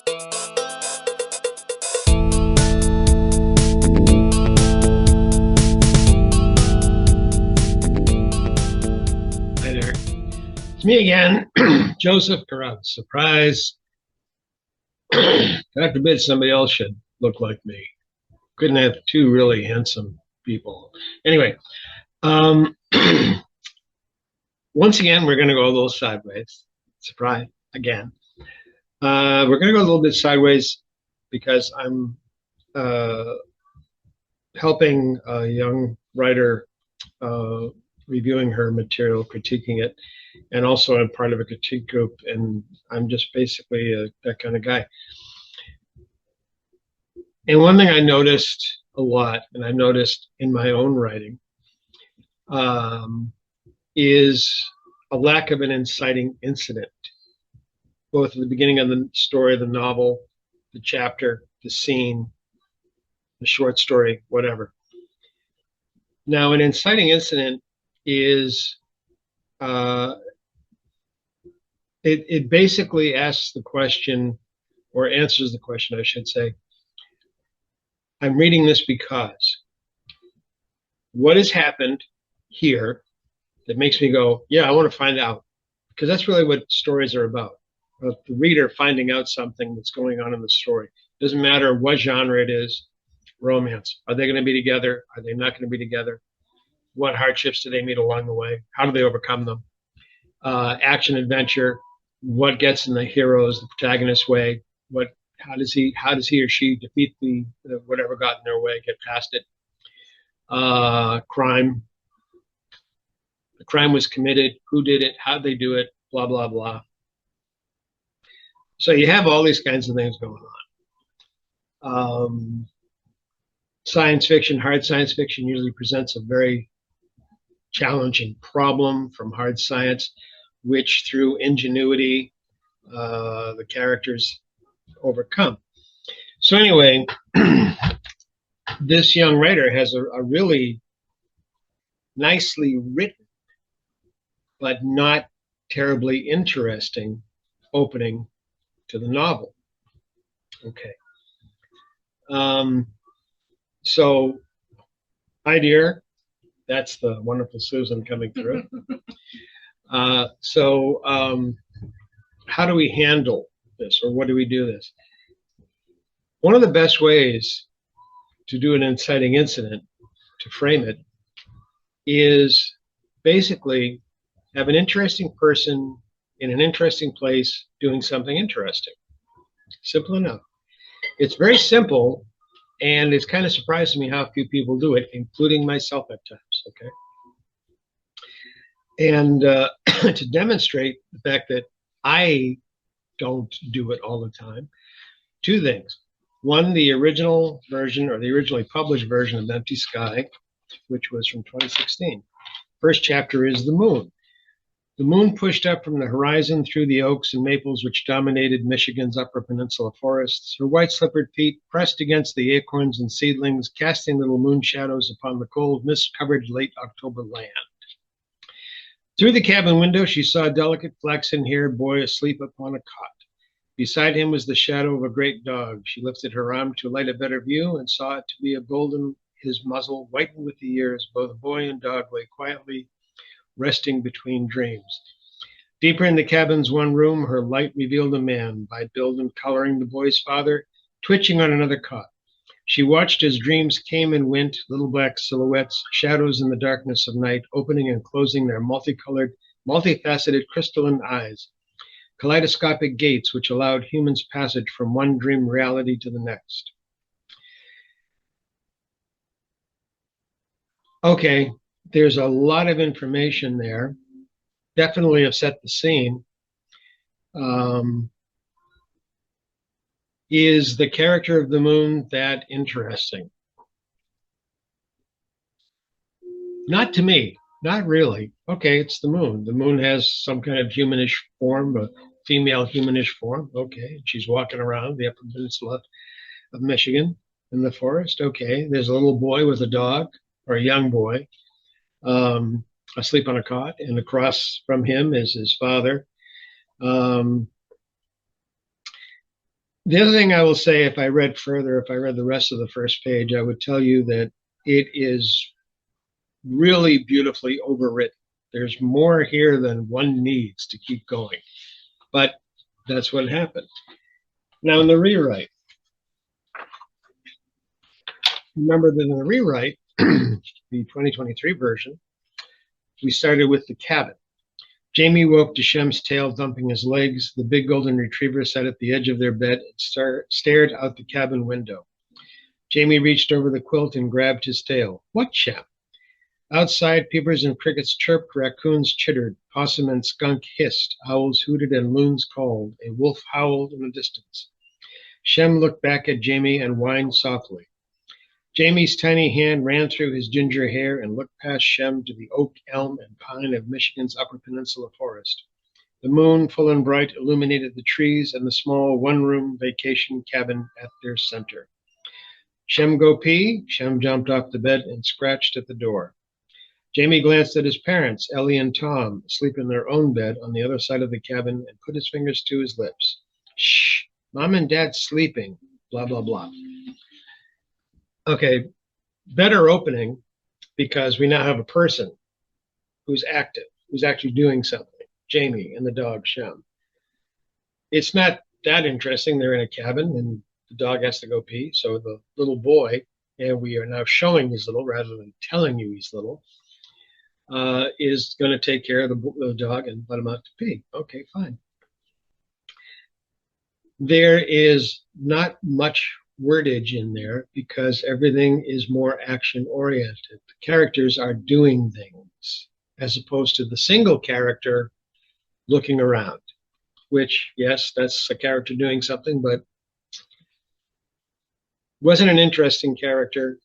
Hi there. It's me again, Joseph Carruthers. Surprise. God forbid somebody else should look like me. Couldn't have two really handsome people. Anyway, um, once again, we're going to go a little sideways. Surprise again. We're going to go a little bit sideways because I'm helping a young writer reviewing her material, critiquing it, and also I'm part of a critique group, and I'm just basically that kind of guy. And one thing I noticed a lot, and I noticed in my own writing, is a lack of an inciting incident, both at the beginning of the story, the novel, the chapter, the scene, the short story, whatever. Now, an inciting incident is it basically asks the question, or answers the question, I should say. I'm reading this because what has happened here that makes me go, yeah, I want to find out, because that's really what stories are about. The reader finding out something that's going on in the story. Doesn't matter what genre it is. Romance. Are they going to be together? Are they not going to be together? What hardships do they meet along the way? How do they overcome them? Action adventure. What gets in the hero's, the protagonist's way? How does he or she defeat the whatever got in their way, get past it? Crime. The crime was committed. Who did it? How did they do it? Blah blah blah. So you have all these kinds of things going on. Science fiction, hard science fiction usually presents a very challenging problem from hard science, which through ingenuity, the characters overcome. So anyway, this young writer has a really nicely written, but not terribly interesting opening to the novel. Okay. So, hi dear, that's the wonderful Susan coming through. How do we handle this, or what do we do this? One of the best ways to do an inciting incident, to frame it, is basically have an interesting person in an interesting place doing something interesting. Simple enough. It's very simple, and it's kind of surprising me how few people do it, including myself at times, okay? And to demonstrate the fact that I don't do it all the time, two things. One, the original version, or the originally published version of Empty Sky, which was from 2016. First chapter is the moon. The moon pushed up from the horizon through the oaks and maples which dominated Michigan's Upper Peninsula forests. Her white-slippered feet pressed against the acorns and seedlings, casting little moon shadows upon the cold, mist-covered late October land. Through the cabin window, she saw a delicate flaxen-haired boy asleep upon a cot. Beside him was the shadow of a great dog. She lifted her arm to light a better view and saw it to be a golden, his muzzle whitened with the years. Both boy and dog lay quietly, resting between dreams. Deeper in the cabin's one room, her light revealed a man, by build and coloring the boy's father, twitching on another cot. She watched as dreams came and went, little black silhouettes, shadows in the darkness of night, opening and closing their multicolored, multifaceted crystalline eyes, kaleidoscopic gates which allowed humans passage from one dream reality to the next. Okay, there's a lot of information there. Definitely have set the scene. Is the character of the moon that interesting? Not to me, not really. Okay, it's the moon. The moon has some kind of humanish form, a female humanish form. Okay, she's walking around the Upper Peninsula of Michigan in the forest. Okay, there's a little boy with a dog, or a young boy, asleep on a cot, and across from him is his father. The other thing I will say, if I read further, if I read the rest of the first page, I would tell you that it is really beautifully overwritten. There's more here than one needs to keep going. But that's what happened. Now, in the rewrite, remember that in the rewrite, the 2023 version, we started with the cabin. Jamie woke to Shem's tail thumping his legs. The big golden retriever sat at the edge of their bed and stared out the cabin window. Jamie reached over the quilt and grabbed his tail. What, Shem? Outside, peepers and crickets chirped, raccoons chittered, possum and skunk hissed, owls hooted, and loons called. A wolf howled in the distance. Shem looked back at Jamie and whined softly. Jamie's tiny hand ran through his ginger hair and looked past Shem to the oak, elm, and pine of Michigan's Upper Peninsula forest. The moon, full and bright, illuminated the trees and the small one-room vacation cabin at their center. Shem go pee? Shem jumped off the bed and scratched at the door. Jamie glanced at his parents, Ellie and Tom, asleep in their own bed on the other side of the cabin, and put his fingers to his lips. Shh, Mom and Dad's sleeping, blah, blah, blah. Okay, better opening because we now have a person who's active, who's actually doing something. Jamie and the dog Shem. It's not that interesting. They're in a cabin and the dog has to go pee. So the little boy, and we are now showing he's little rather than telling you he's little, is going to take care of the dog and let him out to pee. Okay, fine. There is not much wordage in there because everything is more action oriented. The characters are doing things as opposed to the single character looking around, which, yes, that's a character doing something, but wasn't an interesting character.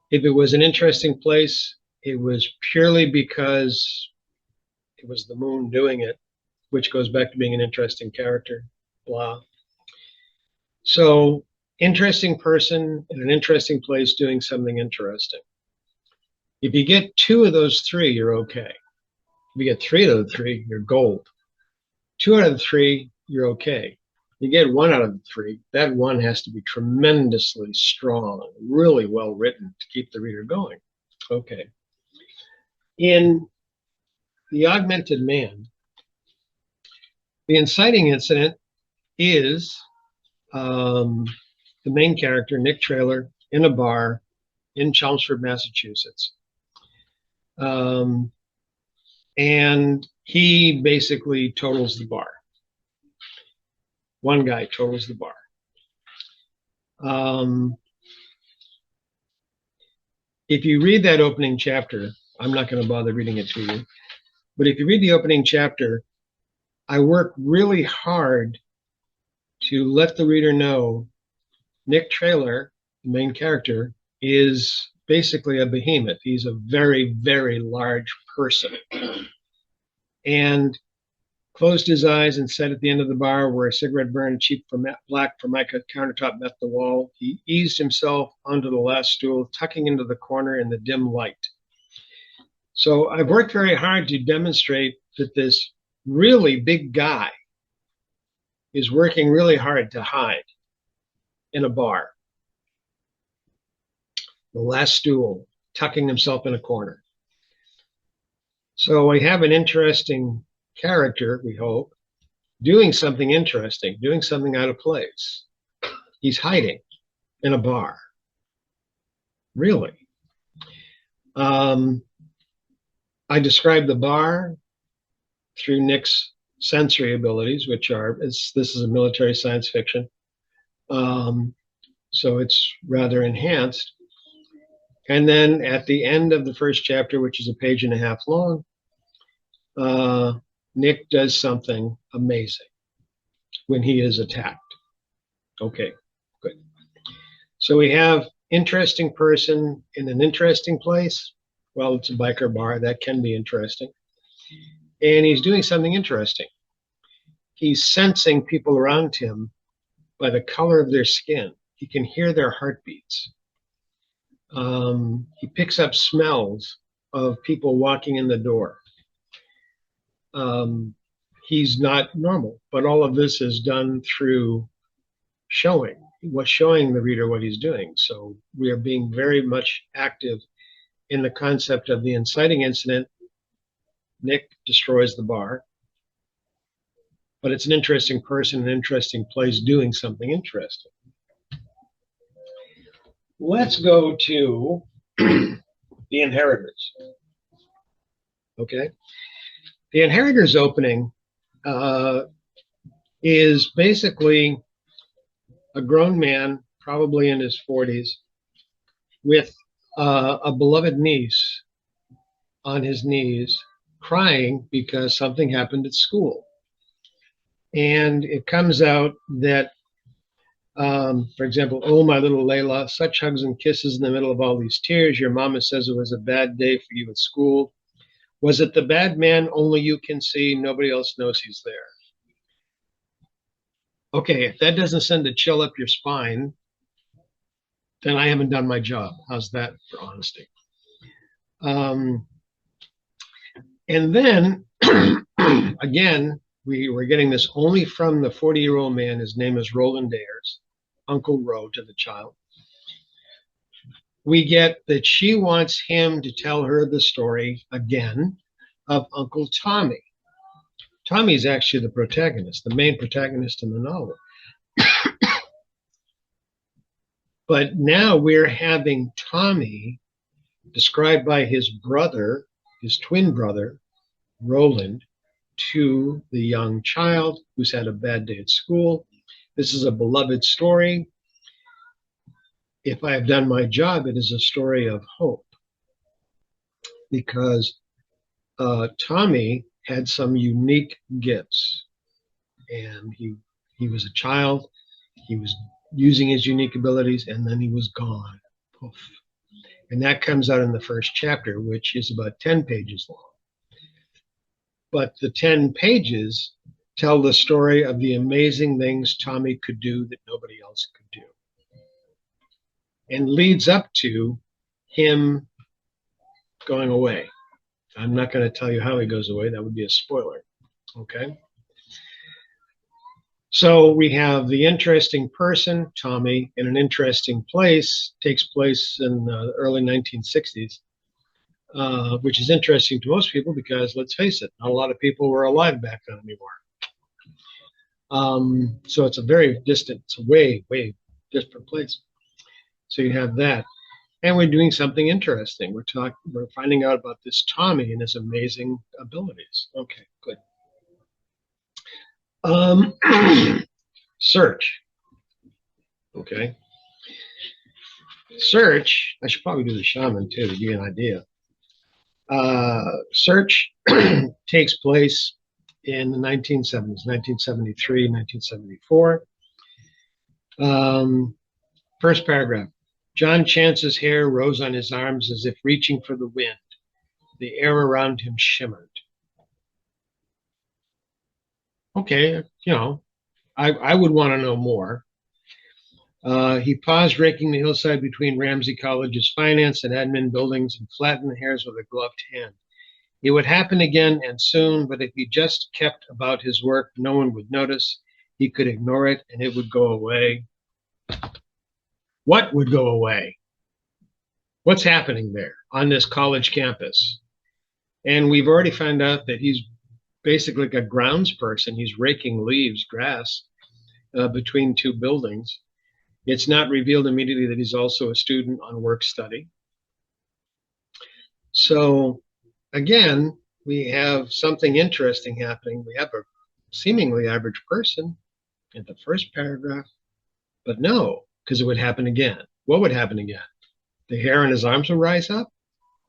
If it was an interesting place, it was purely because it was the moon doing it, which goes back to being an interesting character, blah. So, interesting person in an interesting place doing something interesting. If you get 2 of those 3, you're okay. If you get 3 out of the 3, you're gold. 2 out of the 3, you're okay. You get 1 out of the 3, that 1 has to be tremendously strong, really well written to keep the reader going. Okay. In The Augmented Man, the inciting incident is the main character, Nick Traylor, in a bar in Chelmsford, Massachusetts. And he basically totals the bar. One guy totals the bar. If you read that opening chapter, I'm not going to bother reading it to you, but if you read the opening chapter, I work really hard to let the reader know Nick Traylor, the main character, is basically a behemoth. He's a very, very large person. And closed his eyes and sat at the end of the bar where a cigarette burned cheap black Formica countertop met the wall. He eased himself onto the last stool, tucking into the corner in the dim light. So I've worked very hard to demonstrate that this really big guy is working really hard to hide in a bar. The last stool, tucking himself in a corner. So we have an interesting character, we hope, doing something interesting, doing something out of place. He's hiding in a bar. Really. I described the bar through Nick's sensory abilities, which are, this is a military science fiction. So it's rather enhanced. And then at the end of the first chapter, which is a page and a half long, Nick does something amazing when he is attacked. Okay, good. So we have interesting person in an interesting place. Well, it's a biker bar. That can be interesting. And he's doing something interesting. He's sensing people around him by the color of their skin. He can hear their heartbeats. He picks up smells of people walking in the door. He's not normal, but all of this is done through showing the reader what he's doing. So we are being very much active in the concept of the inciting incident. Nick destroys the bar, but it's an interesting person, an interesting place doing something interesting. Let's go to the Inheritors. Okay. The Inheritors opening is basically a grown man, probably in his 40s, with a beloved niece on his knees, crying because something happened at school. And it comes out that, for example, oh, my little Layla, such hugs and kisses in the middle of all these tears. Your mama says it was a bad day for you at school. Was it the bad man only you can see? Nobody else knows he's there. Okay, if that doesn't send a chill up your spine, then I haven't done my job. How's that for honesty? And then, again, we were getting this only from the 40-year-old man. His name is Roland Ayers, Uncle Ro to the child. We get that she wants him to tell her the story again of Uncle Tommy. Tommy is actually the protagonist, the main protagonist in the novel. But now we're having Tommy described by his brother, his twin brother, Roland, to the young child who's had a bad day at school. This is a beloved story. If I have done my job, it is a story of hope, because Tommy had some unique gifts, and he was a child. He was using his unique abilities, and then he was gone. Poof. And that comes out in the first chapter, which is about 10 pages long. But the 10 pages tell the story of the amazing things Tommy could do that nobody else could do, and leads up to him going away. I'm not going to tell you how he goes away. That would be a spoiler. Okay. So we have the interesting person, Tommy, in an interesting place, takes place in the early 1960s, which is interesting to most people because, let's face it, not a lot of people were alive back then anymore. So it's a very distant, it's a way, way different place. So you have that. And we're doing something interesting. We're finding out about this Tommy and his amazing abilities. Okay, good. Search. Okay. Search, I should probably do the shaman too to give you an idea. Search takes place in the 1970s, 1973, 1974. First paragraph. John Chance's hair rose on his arms as if reaching for the wind. The air around him shimmered. Okay, you know, I would want to know more. He paused, raking the hillside between Ramsey College's finance and admin buildings, and flattened the hairs with a gloved hand. It would happen again and soon, but if he just kept about his work, no one would notice. He could ignore it and it would go away. What would go away? What's happening there on this college campus? And we've already found out that he's basically like a grounds person. He's raking leaves, grass, between two buildings. It's not revealed immediately that he's also a student on work study. So again, we have something interesting happening. We have a seemingly average person in the first paragraph, but no, because it would happen again. What would happen again? The hair on his arms would rise up?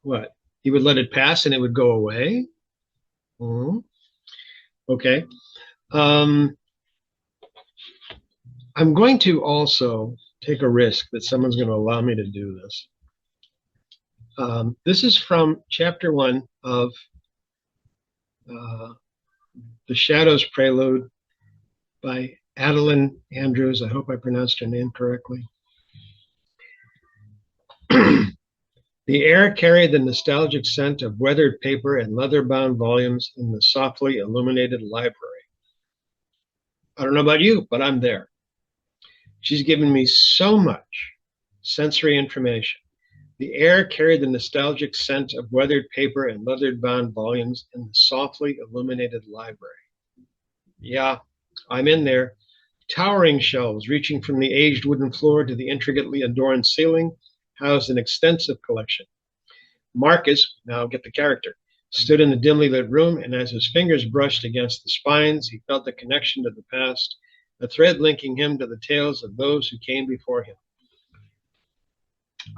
What? He would let it pass and it would go away? Okay. I'm going to also take a risk that someone's going to allow me to do this. This is from chapter 1 of The Shadows Prelude by Adeline Andrews. I hope I pronounced her name correctly. The air carried the nostalgic scent of weathered paper and leather-bound volumes in the softly illuminated library. I don't know about you, but I'm there. She's given me so much sensory information. The air carried the nostalgic scent of weathered paper and leather-bound volumes in the softly illuminated library. Yeah, I'm in there. Towering shelves reaching from the aged wooden floor to the intricately adorned ceiling housed an extensive collection. Marcus, now get the character, stood in the dimly lit room, and as his fingers brushed against the spines, he felt the connection to the past, a thread linking him to the tales of those who came before him.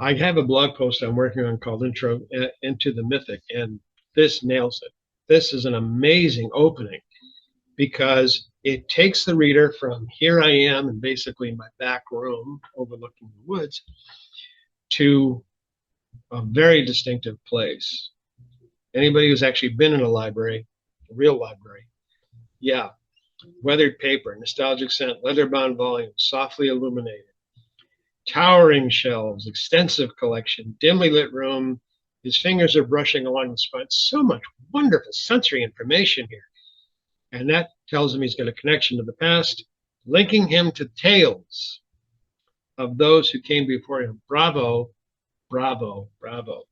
I have a blog post I'm working on called Intro into the Mythic, and this nails it. This is an amazing opening because it takes the reader from here I am in basically my back room overlooking the woods to a very distinctive place. Anybody who's actually been in a library, a real library, yeah, weathered paper, nostalgic scent, leather-bound volumes, softly illuminated, towering shelves, extensive collection, dimly lit room. His fingers are brushing along the spine. So much wonderful sensory information here. And that tells him he's got a connection to the past, linking him to tales of those who came before him. Bravo, bravo, bravo.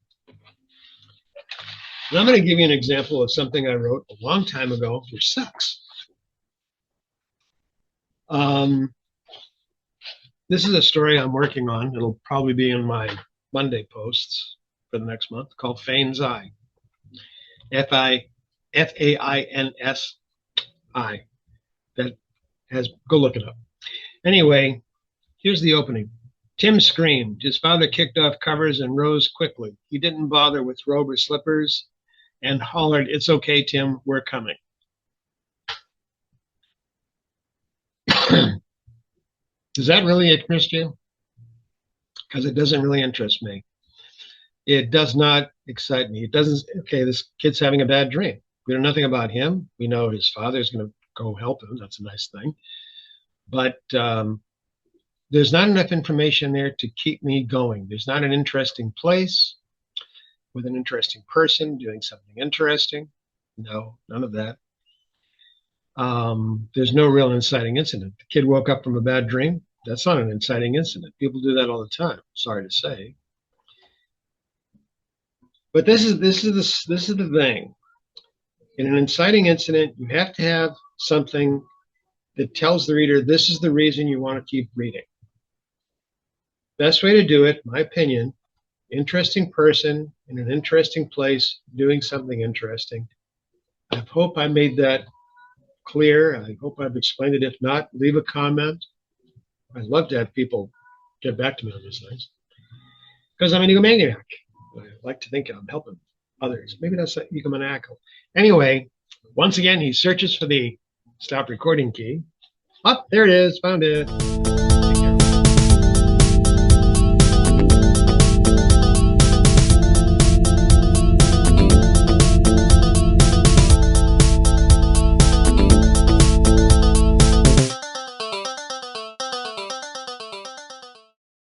And I'm going to give you an example of something I wrote a long time ago, which sucks. This is a story I'm working on. It'll probably be in my Monday posts for the next month, called Fain's Eye. F-A-I-N-S-I. That has, go look it up. Anyway, here's the opening. Tim screamed. His father kicked off covers and rose quickly. He didn't bother with robe or slippers and hollered, "It's okay, Tim, we're coming." Does that really interest you? Because it doesn't really interest me. It does not excite me. It doesn't, okay, this kid's having a bad dream. We know nothing about him. We know his father is going to go help him. That's a nice thing. But there's not enough information there to keep me going. There's not an interesting place with an interesting person doing something interesting. No, none of that. There's no real inciting incident. The kid woke up from a bad dream. That's not an inciting incident. People do that all the time. Sorry to say. But this is the thing. In an inciting incident, you have to have something that tells the reader this is the reason you want to keep reading. Best way to do it, my opinion, interesting person in an interesting place doing something interesting. I hope I made that clear. I hope I've explained it. If not, leave a comment. I'd love to have people get back to me on these things. Because I'm an egomaniac. I like to think I'm helping others. Maybe that's egomaniacal. Anyway, once again, he searches for the stop recording key. Oh, there it is. Found it.